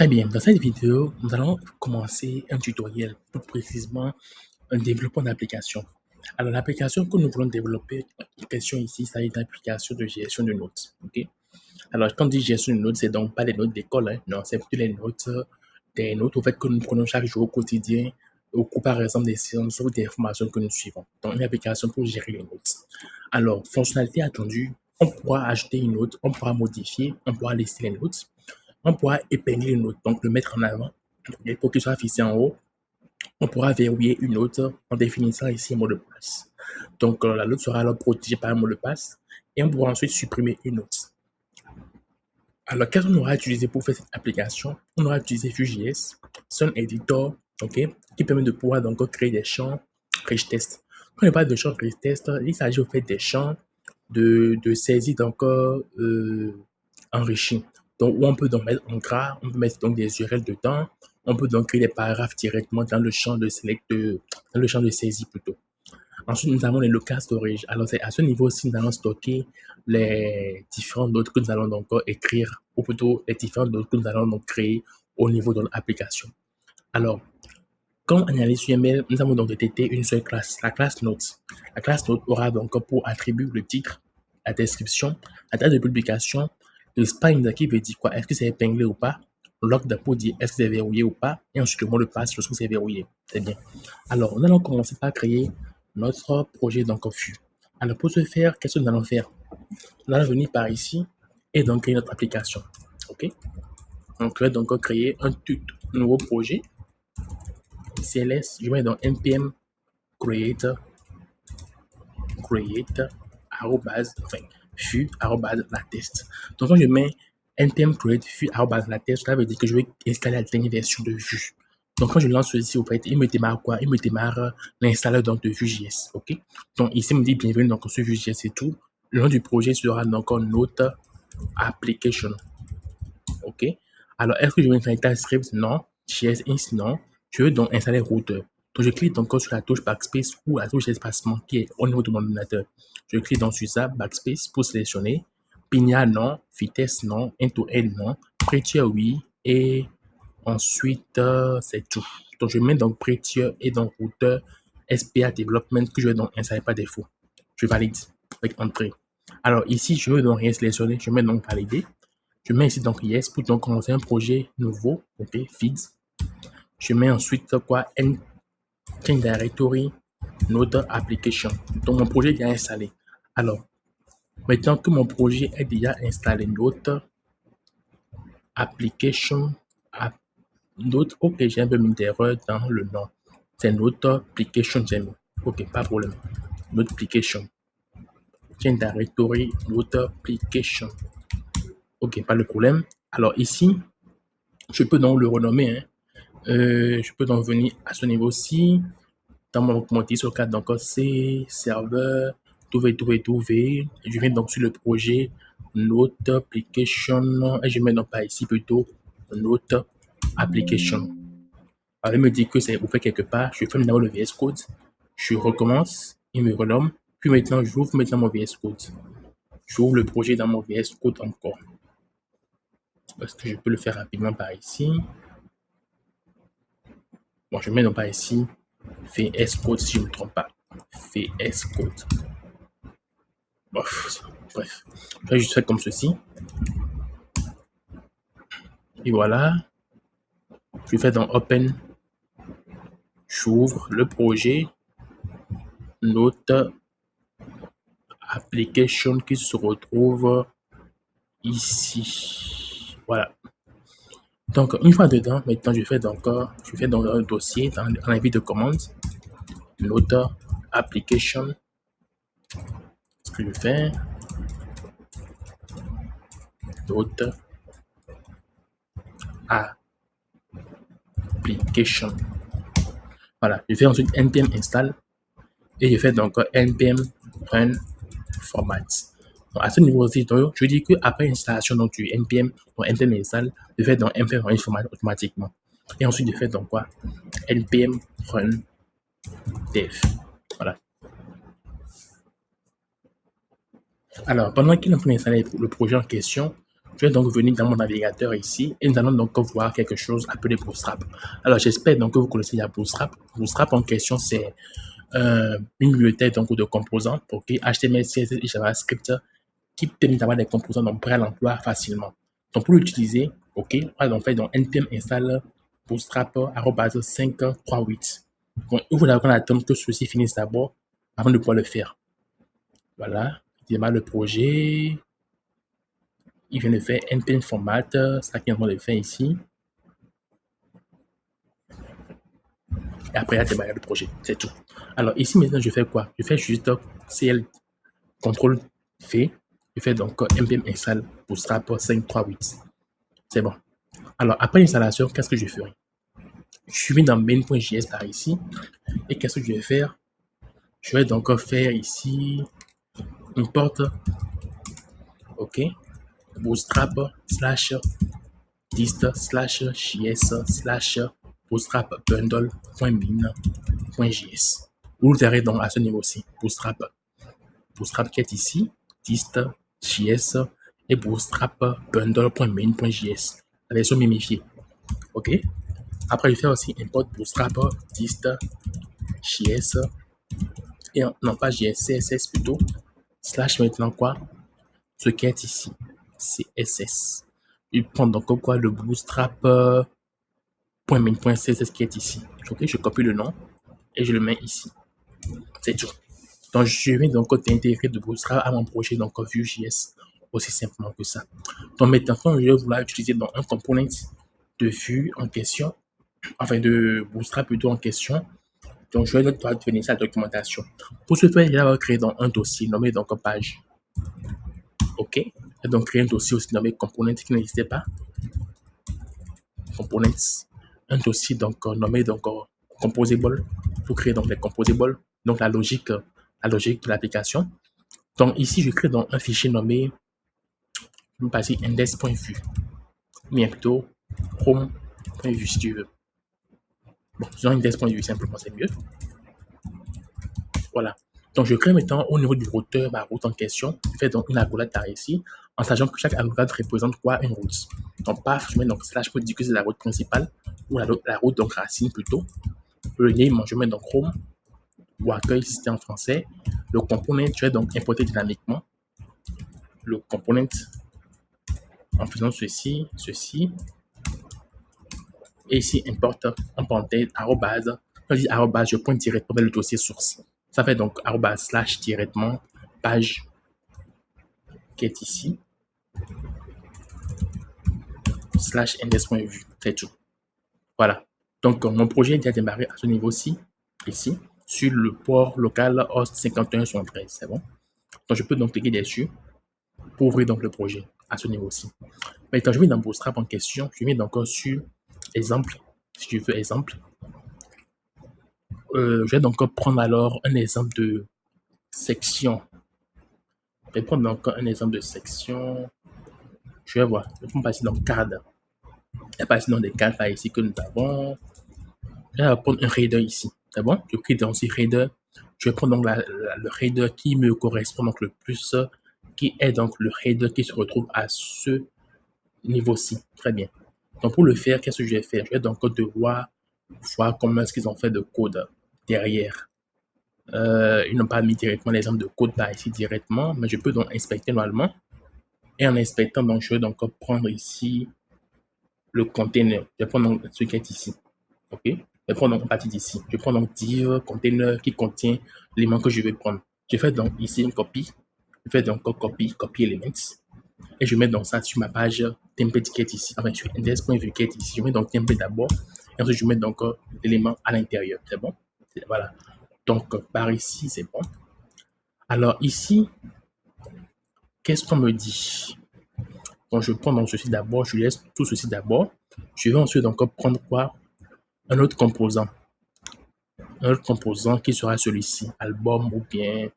Très bien, dans cette vidéo, nous allons commencer un tutoriel, plus précisément un développement d'application. Alors, l'application que nous voulons développer, en question ici, c'est une application de gestion de notes. Ok. Alors, quand on dit gestion de notes, c'est donc pas les notes d'école, hein, non, c'est plutôt les notes, des notes au fait que nous prenons chaque jour au quotidien, au cours par exemple des séances ou des formations que nous suivons. Donc, une application pour gérer les notes. Alors, fonctionnalité attendue, on pourra ajouter une note, on pourra modifier, on pourra laisser les notes. On pourra épingler une note, donc le mettre en avant, et pour qu'il soit fixé en haut. On pourra verrouiller une note en définissant ici un mot de passe. Donc la note sera alors protégée par un mot de passe et on pourra ensuite supprimer une note. Alors, qu'est-ce qu'on aura utilisé pour faire cette application? On aura utilisé Vue.js, c'est un éditeur, qui permet de pouvoir donc créer des champs rich test. Quand on parle de champs rich test, il s'agit au fait des champs de saisie donc enrichis. Donc, où on peut donc mettre en gras, on peut mettre donc des URL dedans, on peut donc créer des paragraphes directement dans le champ de select, dans le champ de saisie plutôt. Ensuite, nous avons les local storage. Alors, c'est à ce niveau-ci, nous allons stocker les différentes notes que nous allons donc écrire, ou plutôt les différentes notes que nous allons donc créer au niveau de l'application. Alors, quand on analyse UML, nous avons donc détecté une seule classe, la classe notes. La classe notes aura donc pour attribut le titre, la description, la date de publication, le spine qui veut dire quoi, est-ce que c'est épinglé ou pas, locked pour dire est-ce que c'est verrouillé ou pas, et ensuite le mot de passe lorsque c'est verrouillé. C'est bien. Alors, nous allons commencer par créer notre projet donc Vue. Alors, pour ce faire, qu'est-ce que nous allons faire? Nous allons venir par ici et donc créer notre application. OK? On va donc créer un tout nouveau projet. CLS, je mets donc npm create @vue@latest. Donc quand je mets npm create vue@latest, ça veut dire que je vais installer la dernière version de Vue. Donc quand je lance ceci, au fait, il me démarre quoi? Il me démarre l'installeur donc de Vue.js. OK? Donc ici, il me dit bienvenue donc sur Vue.js et tout. Le nom du projet sera donc Note Application. OK? Alors, est-ce que je vais installer TypeScript? Non. JS non. Je veux donc installer routeur. Donc, je clique encore sur la touche Backspace ou la touche d'espacement qui est au niveau de mon ordinateur. Je clique donc sur ça, Backspace pour sélectionner. Pignat non. Vitesse non. End-to-end non. Prettier oui. Et ensuite, c'est tout. Donc, je mets donc Prettier et donc routeur SPA Development que je vais donc installer par défaut. Je valide avec Entrée. Alors, ici, je veux donc rien sélectionner. Je mets donc Valider. Je mets ici donc yes pour donc commencer un projet nouveau, ok, feed. Je mets ensuite quoi, change directory, node application. Donc mon projet est déjà installé. Alors, maintenant que mon projet est déjà installé, node application, node, ok, j'ai un peu mis d'erreur dans le nom. C'est node application, j'ai mis. Ok, pas de problème. Node application. Change directory, node application. Ok, pas de problème. Alors ici, je peux donc le renommer, hein. Je peux donc venir à ce niveau-ci, dans mon sur 4, donc c'est serveur, www. Je viens donc sur le projet Note Application, et je mets donc pas ici plutôt Note Application. Alors, il me dit que c'est ouvert quelque part. Je ferme d'abord le VS Code, je recommence, il me renomme, puis maintenant j'ouvre maintenant mon VS Code. J'ouvre le projet dans mon VS Code encore. Est-ce que je peux le faire rapidement par ici? Bon, je mets donc pas ici. VS Code si je ne me trompe pas. VS Code. Bref, je vais juste faire comme ceci. Et voilà. Je fais dans Open. J'ouvre le projet. Note Application qui se retrouve ici. Voilà. Donc, une fois dedans, maintenant, je fais donc un dossier dans la vie de commande. Note Application. Ce que je fais. Note Application. Voilà. Je fais ensuite npm install et je fais donc npm run format. Donc, à ce niveau-ci, je dis qu'après l'installation du npm, npm install, je fais donc npm run format automatiquement. Et ensuite, je fais donc quoi? npm run dev. Voilà. Alors, pendant qu'il est en train d'installer le projet en question, Je vais donc venir dans mon navigateur ici et nous allons donc voir quelque chose appelé Bootstrap. Alors, j'espère donc que vous connaissez la Bootstrap. Bootstrap en question, c'est une bibliothèque donc de composants, ok, HTML, CSS et JavaScript qui permet d'avoir des composants donc prêts à l'emploi facilement. Donc, pour l'utiliser, ok, on va donc faire donc npm install bootstrap 538. Donc, il faudra qu'on attende que ceci finisse d'abord avant de pouvoir le faire. Voilà, il démarre le projet. Il vient de faire npm format, ça qu'il est en train de faire ici. Et après, il a démarré le projet, c'est tout. Alors ici, maintenant, je fais quoi? Je fais juste cl contrôle V. Je fais donc npm install bootstrap 538. C'est bon. Alors, après l'installation, qu'est-ce que je ferai? Je vais dans main.js par ici. Et qu'est-ce que je vais faire? Je vais donc faire ici import, ok, bootstrap slash dist slash js slash bootstrap bundle.min.js. Vous verrez donc à ce niveau-ci, bootstrap qui est ici, dist js et bootstrap bundle.min.js, la version mimifiée. Ok. Après, je fais aussi import bootstrap dist js et non pas js, css plutôt, slash maintenant quoi? Ce qui est ici, css. Il prend donc quoi le bootstrap.min.css qui est ici. Ok, je copie le nom et je le mets ici. C'est tout. Donc, je vais donc intégrer de Bootstrap à mon projet donc Vue.js, aussi simplement que ça. Donc, maintenant, je vais vouloir utiliser donc un component de Vue en question, enfin de Bootstrap plutôt en question. Donc, je vais donc devenir sa documentation. Pour ce faire, il va créer donc un dossier nommé donc page. OK. Et donc, créer un dossier aussi nommé component qui n'existait pas. Components. Un dossier donc nommé donc composable pour créer donc les composables. Donc, la logique de l'application. Donc, ici, je crée donc un fichier nommé, je vais passer index.vue, mais plutôt home.vue si tu veux. Bon, disons index.vue simplement, c'est mieux. Voilà. Donc, je crée maintenant au niveau du routeur, ma route en question. Je fais donc une accolade par ici, en sachant que chaque accolade représente quoi? Une route. Donc, paf, je mets donc slash pour dire que c'est la route principale, ou la route donc racine plutôt. Le name, je mets donc home, ou accueil si c'était en français. Le component, je vais donc importer dynamiquement. Le component en faisant ceci, et ici importe en parenthèse arrobase. Quand je dis arrobase, je pointe directement vers le dossier source. Ça fait donc arrobase slash directement page qui est ici slash index.vue. C'est tout. Voilà. Donc mon projet est déjà démarré à ce niveau-ci, ici, sur le port local host 5173. C'est bon. Donc je peux donc cliquer dessus pour ouvrir donc le projet à ce niveau-ci. Maintenant, je vais dans Bootstrap en question. Je viens donc sur exemple, si tu veux exemple. Je vais donc prendre alors un exemple de section. Je vais prendre donc un exemple de section. Je vais voir. Je vais passer dans cadre. Il y a pas dans des cadres là ici que nous avons. Je vais prendre un header ici. C'est bon? Je clique dans ce header. Je vais prendre donc le header qui me correspond donc le plus, qui est donc le header qui se retrouve à ce niveau-ci. Très bien. Donc, pour le faire, qu'est-ce que je vais faire? Je vais donc devoir voir comment est-ce qu'ils ont fait de code derrière. Ils n'ont pas mis directement l'exemple de code par ici directement, mais je peux donc inspecter normalement. Et en inspectant, donc, je vais donc prendre ici le container. Je vais prendre donc ce qui est ici. OK? Je vais prendre donc une partie d'ici. Je prends donc div container qui contient l'élément que je vais prendre. Je fais donc ici une copie. Je fais donc copy elements. Et je mets donc ça sur ma page template qui est ici. Enfin, sur index.vue qui est ici. Je mets donc template d'abord. Et ensuite, je mets donc l'élément à l'intérieur. C'est bon? Voilà. Donc, par ici, c'est bon. Alors, ici, qu'est-ce qu'on me dit? Donc, je prends donc ceci d'abord. Je laisse tout ceci d'abord. Je vais ensuite donc prendre quoi? Un autre composant. Un autre composant qui sera celui-ci. Album ou bien,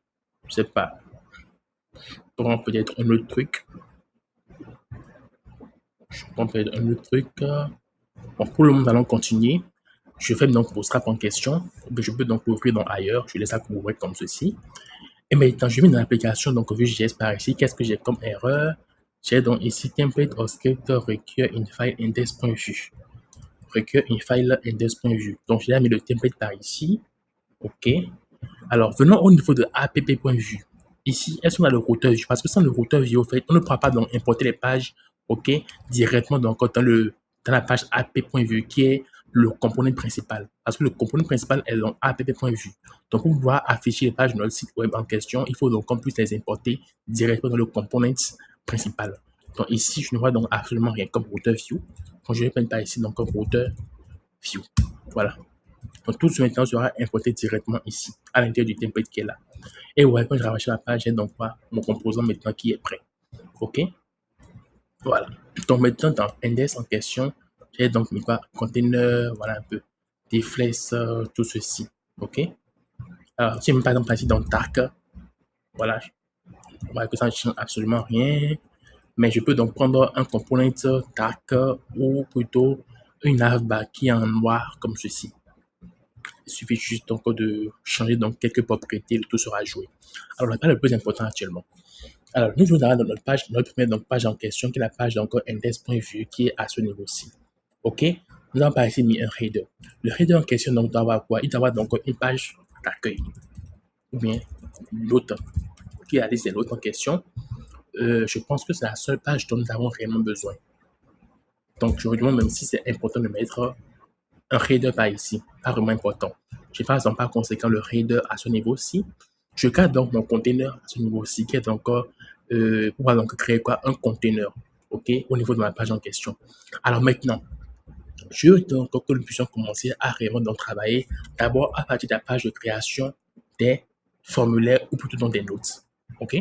je sais pas. Je prends peut-être un autre truc. Bon, pour le moment, nous allons continuer. Je fais donc Bootstrap en question. Je peux donc l'ouvrir dans ailleurs. Je laisse ça ouvrir comme ceci. Et maintenant, je mets dans l'application donc Vue.js par ici. Qu'est-ce que j'ai comme erreur? J'ai donc ici template or script require une file index.vue. Require une file index.vue. Donc, j'ai mis le template par ici. OK. Alors, venons au niveau de app.vue. Ici, est-ce qu'on a le routeur vue? Parce que sans le routeur vue, au fait, on ne pourra pas donc importer les pages, OK, directement donc, dans la page app.vue qui est le component principal. Parce que le component principal est dans app.vue. Donc, pour pouvoir afficher les pages de notre site web en question, il faut donc qu'on puisse les importer directement dans le component principal. Donc, ici, je ne vois donc absolument rien comme routeur view. Donc, je vais prendre par ici donc comme routeur view. Voilà. Donc, tout ce maintenant sera importé directement ici, à l'intérieur du template qui est là. Et ouais, quand je rafraîchis la page, j'ai donc pas mon composant maintenant qui est prêt. OK? Voilà. Donc, maintenant, dans index en question, j'ai donc mis quoi? Container, voilà un peu. Des flèches, tout ceci. OK? Alors, si je mets par exemple ici dans Dark, voilà. On voit que ça ne change absolument rien. Mais je peux donc prendre un component Dark ou plutôt une navbar qui est en noir comme ceci. Il suffit juste donc de changer donc quelques propriétés, le tout sera joué. Alors, le pas le plus important actuellement. Alors, nous jouons dans notre page, notre première donc, page en question, qui est la page donc index.vue qui est à ce niveau-ci. OK? Nous avons par ici mis un header. Le header en question donc doit avoir quoi? Il doit avoir donc une page d'accueil. Ou bien l'autre, qui est la liste des notes en question. Je pense que c'est la seule page dont nous avons réellement besoin. Donc, je vous demande même si c'est important de mettre un header par ici, pas vraiment important. Je passe donc par conséquent le header à ce niveau-ci. Je garde donc mon container à ce niveau-ci qui est encore pour donc créer quoi? Un container, OK, au niveau de ma page en question. Alors maintenant, je veux donc que nous puissions commencer à réellement donc travailler d'abord à partir de la page de création des formulaires ou plutôt dans des notes, OK.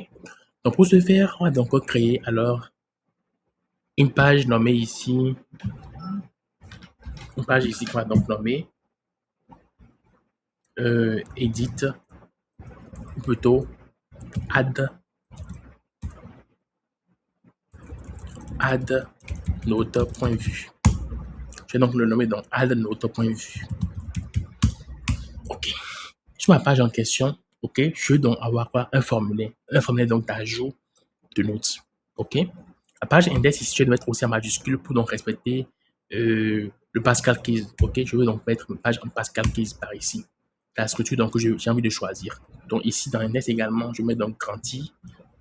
Donc pour ce faire, on va donc créer alors une page nommée ici, une page ici qu'on va donc nommer edit ou plutôt add note.vue. Je vais donc le nommer dans add note.vue. OK. Sur ma page en question, OK, je vais donc avoir quoi? Un formulaire donc d'ajout de notes. OK. La page index ici, je vais mettre aussi en majuscule pour donc respecter le Pascal Keys. OK. Je vais donc mettre une page en Pascal Keys par ici. La structure donc que j'ai envie de choisir. Donc ici dans index également, je mets donc grand I.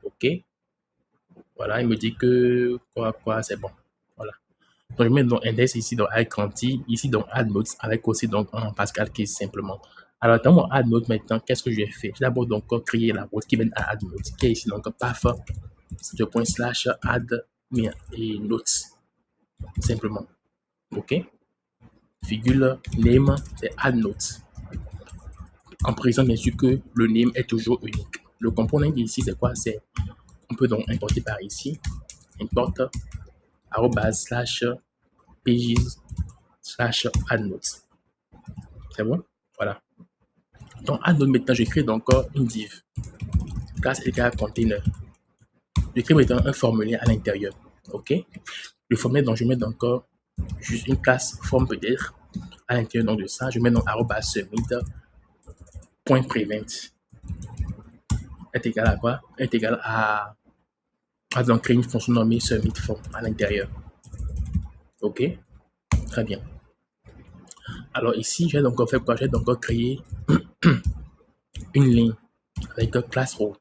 OK. Voilà, il me dit que quoi, c'est bon. Voilà. Donc, je mets donc index ici dans add quanti, ici dans add notes avec aussi donc un Pascal qui est simplement. Alors, dans mon add note maintenant, qu'est-ce que je vais faire? J'ai d'abord donc créer la route qui mène à add notes, qui est ici donc path, / add et notes, simplement. OK? Figure name, c'est add notes. En présent, bien sûr que le name est toujours unique. Le component ici, c'est quoi? C'est, on peut donc importer par ici, import / pages/addnotes. C'est bon? Voilà. Donc, addnote, maintenant, je crée donc une div. Classe égale container. Je crée maintenant un formulaire à l'intérieur. OK? Le formulaire, donc, je mets donc juste une classe forme peut-être. À l'intérieur donc, de ça, je mets donc @submit.prevent est égal à quoi? Est égal à donc créer une fonction nommée submit form à l'intérieur. OK? Très bien. Alors ici, j'ai donc fait quoi? J'ai donc créé une ligne avec classe row.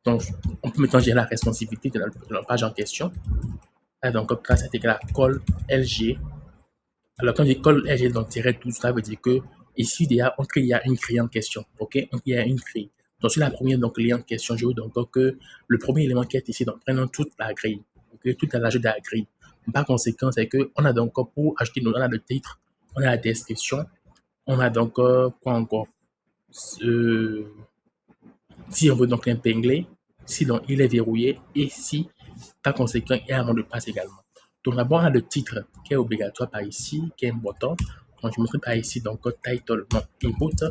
Donc, on peut maintenant gérer la responsabilité de la page en question. Et donc, classe est égal à call LG. Alors, quand je dis call LG, donc tiret tout, ça veut dire que ici, il y a une grille en question. OK? Donc, il y a une grille. Donc, sur la première donc, grille en question, je veux donc que le premier élément qui est ici, donc prenons toute la grille. OK? Toute la de la grille. Par conséquent, c'est qu'on a donc pour ajouter, on a le titre, on a la description, on a donc quoi encore? Si on veut donc l'épingler, si donc il est verrouillé et si par conséquent il y a un mot de passe également. Donc d'abord on a le titre qui est obligatoire par ici, qui est important. Donc je mettrai par ici donc title, non, input.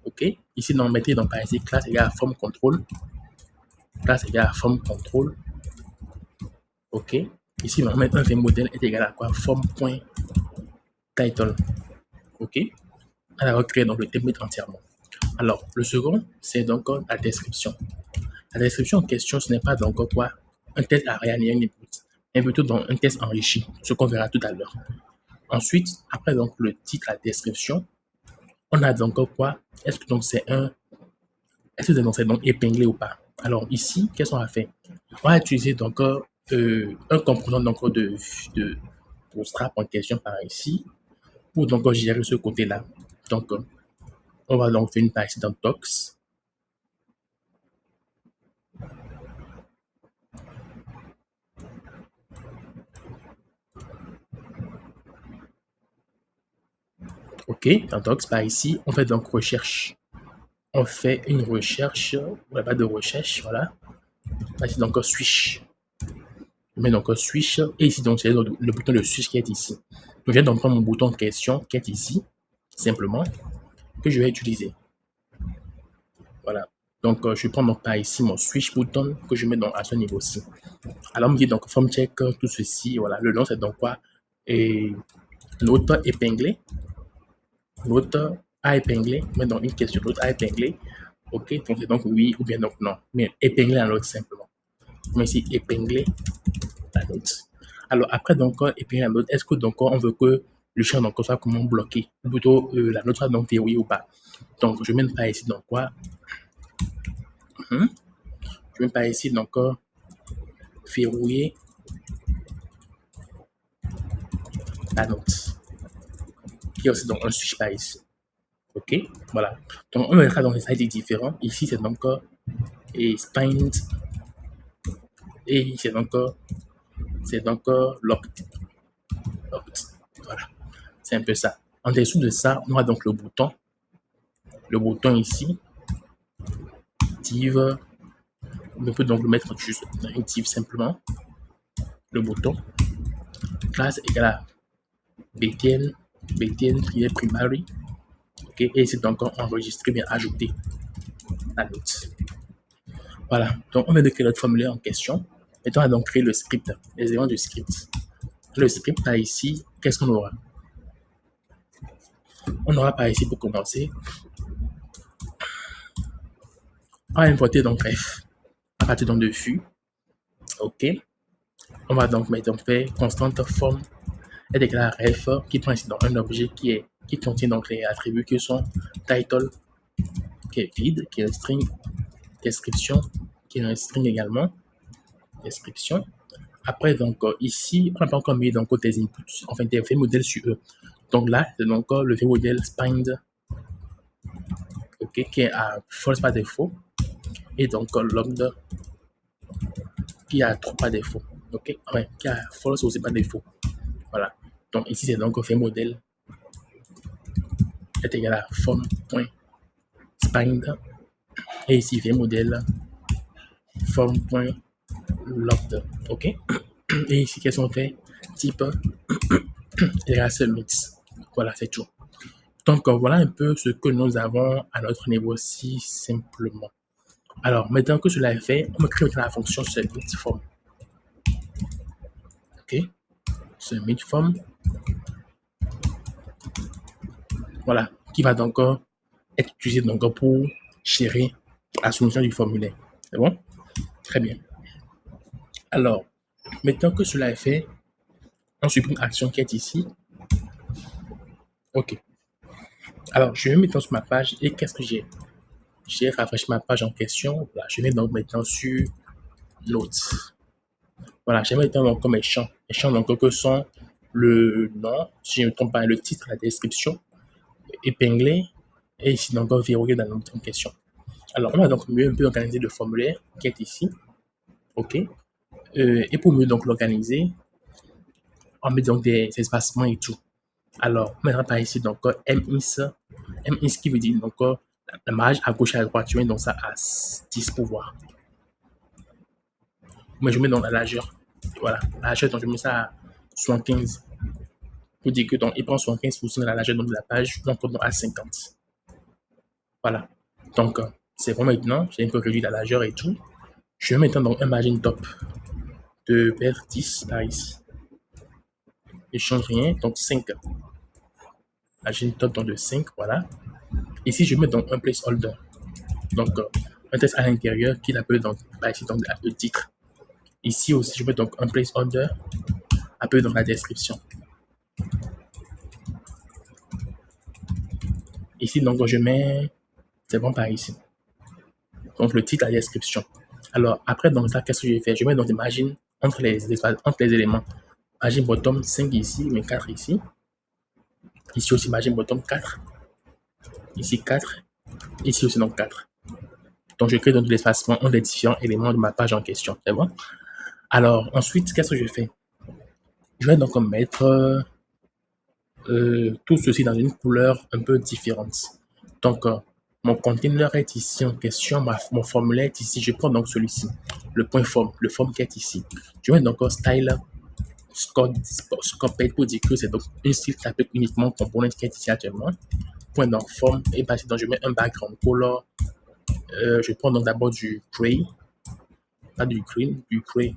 OK. Ici donc mettez donc par ici classe égale form control. Classe égale form control. OK. Ici on met un modèle est égal à quoi? Form.title. OK. On va recréer donc le template entièrement. Alors, le second, c'est donc la description. La description en question, ce n'est pas donc quoi un test arrière ni un input, mais plutôt donc un test enrichi, ce qu'on verra tout à l'heure. Ensuite, après donc le titre, la description, on a donc quoi? Est-ce que donc c'est donc épinglé ou pas? Alors ici, qu'est-ce qu'on va faire? On va utiliser donc un composant donc de Bootstrap en question par ici pour donc gérer ce côté-là. Donc on va donc faire une page dans Docs. OK, dans Docs par ici, on fait donc recherche. On fait une recherche, la barre de recherche, voilà. Ici donc switch. Je mets donc switch et ici donc c'est le bouton de switch qui est ici. Donc je vais donc prendre mon bouton en question qui est ici, simplement, que je vais utiliser. Voilà. Donc je prends donc par ici mon switch bouton que je mets donc à ce niveau-ci. Alors on me dit donc form check tout ceci, voilà. Le nom c'est donc quoi? Et l'autre épinglé, l'autre à épingler, mais donc une question, l'autre à épingler. OK, donc c'est donc oui ou bien donc non. Mais épingler la note simplement. Mais ici épingler la note. Alors après donc épingler la note, est-ce que donc on veut que le champ donc soit comment bloqué, ou plutôt la note soit donc verrouillée ou pas? Donc je mets pas ici donc quoi? Je mets pas ici donc verrouiller la note. Il y a aussi donc un switch par ici. OK, voilà. Donc on verra donc les sites différents. Ici c'est donc et spined et c'est donc locked. Locked. Voilà, c'est un peu ça. En dessous de ça, on a donc le bouton ici, div. On peut donc le mettre juste dans une div simplement. Le bouton classe égale à btn primary. OK, et c'est donc enregistré, bien ajouter la note. Voilà, donc on vient de créer notre formulaire en question. Maintenant, on va donc créer le script, les éléments du script. Le script, là, ici, qu'est-ce qu'on aura? On aura par ici, pour commencer, on va importer donc ref à partir donc de fût. OK. On va donc mettre donc faire constante forme est égal à ref qui prend ici donc un objet qui contient donc les attributs qui sont title, qui est vide, qui est un string, description, qui est un string également, description. Après, donc, ici, on n'a pas encore mis donc des inputs, enfin des faits modèles sur eux. Donc là, c'est donc le fait modèle spind, OK, qui est à false par défaut, et donc logged, qui a true par défaut, OK, ouais, qui a false aussi par défaut. Voilà. Donc ici, c'est donc fait modèle est égal à form.spind, et ici, fait modèle form.logged, OK. Et ici, qu'est-ce qu'on fait? Type Eraser mix. Voilà, c'est tout. Donc, voilà un peu ce que nous avons à notre niveau si simplement. Alors, maintenant que cela est fait, on me crée la fonction submit_form. OK, submit_form. Voilà, qui va donc être utilisé donc pour gérer la soumission du formulaire. C'est bon? Très bien. Alors, maintenant que cela est fait, on supprime l'action qui est ici. OK. Alors, je vais mettre sur ma page et qu'est-ce que j'ai? J'ai rafraîchi ma page en question. Voilà, je vais donc maintenant sur Notes. Voilà, j'ai maintenant donc comme champs. Les champs donc que sont le nom, si je ne me trompe pas, le titre, la description, épinglé, et ici donc verrouillé dans notre question. Alors, on va donc mieux un peu organiser le formulaire qui est ici. OK. Et pour mieux donc l'organiser, on met donc des espacements et tout. Alors, on mettra par ici donc mis qui veut dire donc la marge à gauche et à droite, tu mets donc ça à 10 pour voir. Mais je mets dans la largeur. Voilà, la largeur, donc je mets ça à 75. Pour dire que donc il prend 75% de la largeur donc, de la page, donc à 50. Voilà. Donc, c'est bon maintenant. J'ai un peu réduit la largeur et tout. Je vais maintenant donc un margin top de vers 10 par ici. Je change rien, donc 5. Margin top donc de 5, voilà. Ici, je mets donc un placeholder. Donc, un texte à l'intérieur qui l'appelle donc par ici donc le titre. Ici aussi, je mets donc un placeholder appelé dans la description. Ici, donc, je mets, c'est bon par ici. Donc, le titre, la description. Alors, après, donc, ça, qu'est-ce que je vais faire? Je mets donc des margines entre les éléments. Margin bottom 5 ici, mais 4 ici. Ici aussi, margin bottom 4. Ici, 4. Ici aussi, donc 4. Donc, je crée donc de l'espacement entre les différents éléments de ma page en question. C'est bon? Alors, ensuite, qu'est-ce que je fais? Je vais donc mettre tout ceci dans une couleur un peu différente. Donc, mon container est ici en question, mon formulaire est ici. Je prends donc celui-ci, le point form, le form qui est ici. Je vais donc style scope pour dire que c'est donc un style qui s'appelle uniquement component qui est ici actuellement. Point donc form et passé donc je mets un background color. Je prends donc d'abord du gray, pas du green, du gray.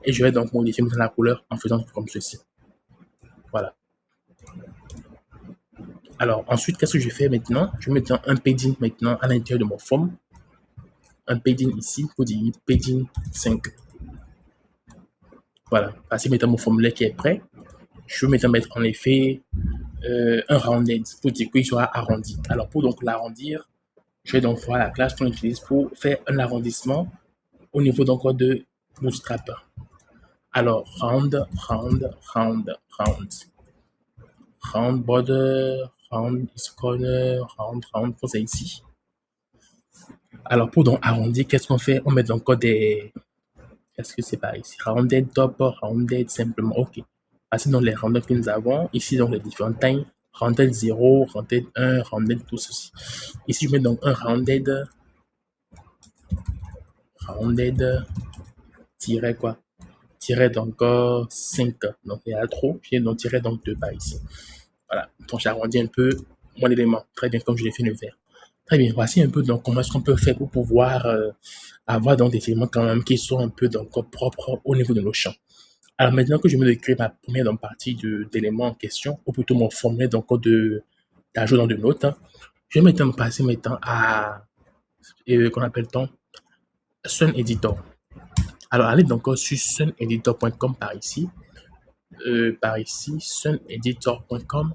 Et je vais donc modifier la couleur en faisant comme ceci. Voilà. Alors, ensuite, qu'est-ce que je fais maintenant? Je mets un padding maintenant à l'intérieur de mon form. Un padding ici pour dire padding 5. Voilà. Voici maintenant mon formulaire qui est prêt. Je vais maintenant mettre en effet un rounded pour dire qu'il sera arrondi. Alors, pour donc l'arrondir, je vais donc voir la classe qu'on utilise pour faire un arrondissement au niveau donc de Bootstrap. Alors, round border, round is corner, round, c'est ici. Alors, pour donc arrondir, qu'est-ce qu'on fait? On met donc des... Qu'est-ce que c'est par ici? Rounded top, rounded simplement, ok. Voici donc les rounded que nous avons. Ici, donc les différentes tailles. Rounded 0, rounded 1, rounded tout ceci. Ici, je mets donc un rounded, tiret quoi? Tiret donc 5. Donc, il y a trop. Puis, donc, tiret donc 2 par ici. Voilà. Donc, j'arrondis un peu mon élément. Très bien, comme je l'ai fait le vert. Très bien. Voici un peu donc comment est-ce qu'on peut faire pour pouvoir avoir donc des éléments quand même qui sont un peu donc propres au niveau de nos champs. Alors maintenant que je vais créer ma première donc, partie d'éléments en question, ou plutôt mon formulaire donc d'ajout dans de notes, je vais maintenant passer maintenant à qu'on appelle-t-on Sun Editor. Alors allez donc sur suneditor.com par ici, suneditor.com.